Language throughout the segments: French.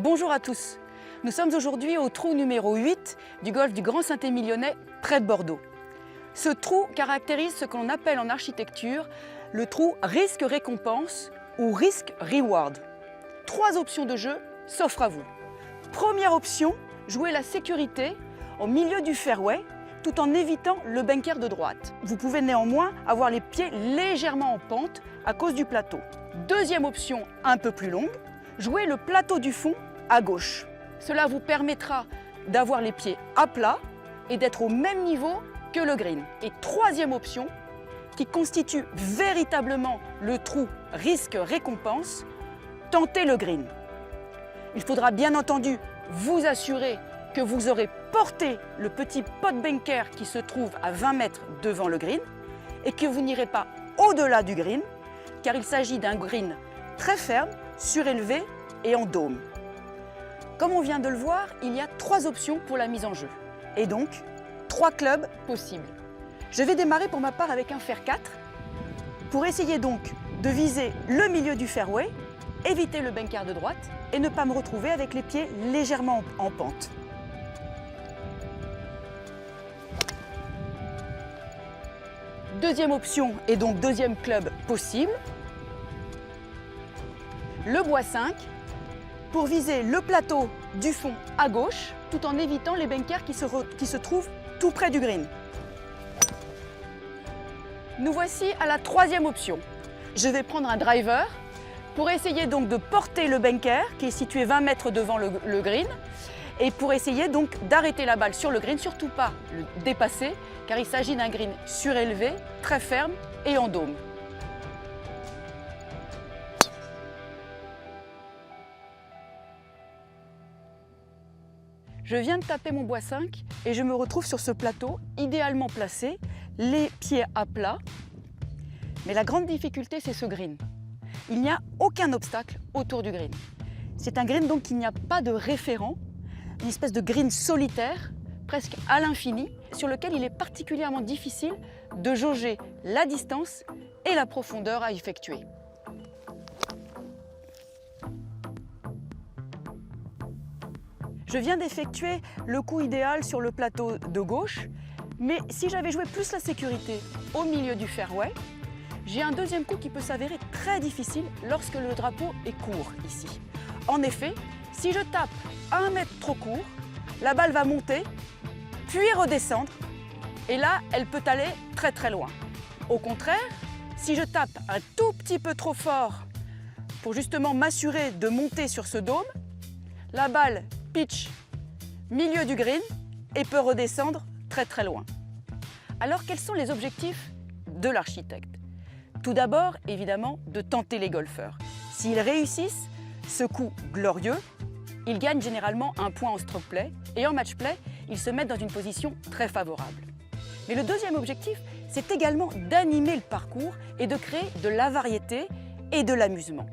Bonjour à tous. Nous sommes aujourd'hui au trou numéro 8 du golfe du Grand Saint-Émilionnais, près de Bordeaux. Ce trou caractérise ce que l'on appelle en architecture le trou risque-récompense ou risk-reward. 3 options de jeu s'offrent à vous. Première option, jouer la sécurité au milieu du fairway tout en évitant le bunker de droite. Vous pouvez néanmoins avoir les pieds légèrement en pente à cause du plateau. Deuxième option, un peu plus longue, jouer le plateau du fond à gauche. Cela vous permettra d'avoir les pieds à plat et d'être au même niveau que le green. Et troisième option, qui constitue véritablement le trou risque-récompense, tenter le green. Il faudra bien entendu vous assurer que vous aurez porté le petit pot bunker qui se trouve à 20 mètres devant le green et que vous n'irez pas au-delà du green, car il s'agit d'un green très ferme, surélevé et en dôme. Comme on vient de le voir, il y a 3 options pour la mise en jeu et donc 3 clubs possibles. Je vais démarrer pour ma part avec un fer 4 pour essayer donc de viser le milieu du fairway, éviter le bunker de droite et ne pas me retrouver avec les pieds légèrement en pente. Deuxième option et donc deuxième club possible, le bois 5 pour viser le plateau du fond à gauche tout en évitant les bunkers qui se trouvent tout près du green. Nous voici à la troisième option. Je vais prendre un driver pour essayer donc de porter le bunker qui est situé 20 mètres devant le green et pour essayer donc d'arrêter la balle sur le green, surtout pas le dépasser car il s'agit d'un green surélevé, très ferme et en dôme. Je viens de taper mon bois 5 et je me retrouve sur ce plateau idéalement placé, les pieds à plat. Mais la grande difficulté, c'est ce green. Il n'y a aucun obstacle autour du green. C'est un green donc il n'y a pas de référent, une espèce de green solitaire, presque à l'infini, sur lequel il est particulièrement difficile de jauger la distance et la profondeur à effectuer. Je viens d'effectuer le coup idéal sur le plateau de gauche, mais si j'avais joué plus la sécurité au milieu du fairway, j'ai un deuxième coup qui peut s'avérer très difficile lorsque le drapeau est court ici. En effet, si je tape 1 mètre trop court, la balle va monter, puis redescendre, et là, elle peut aller très très loin. Au contraire, si je tape un tout petit peu trop fort pour justement m'assurer de monter sur ce dôme, la balle pitch milieu du green et peut redescendre très très loin. Alors quels sont les objectifs de l'architecte? Tout d'abord, évidemment, de tenter les golfeurs. S'ils réussissent ce coup glorieux, ils gagnent généralement un point en stroke play et en match play, ils se mettent dans une position très favorable. Mais le deuxième objectif, c'est également d'animer le parcours et de créer de la variété et de l'amusement.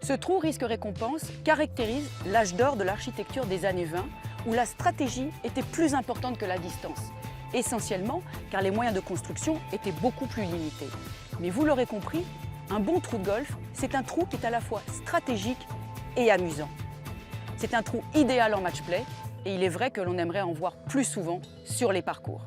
Ce trou risque-récompense caractérise l'âge d'or de l'architecture des années 20 où la stratégie était plus importante que la distance, essentiellement car les moyens de construction étaient beaucoup plus limités. Mais vous l'aurez compris, un bon trou de golf, c'est un trou qui est à la fois stratégique et amusant. C'est un trou idéal en match play et il est vrai que l'on aimerait en voir plus souvent sur les parcours.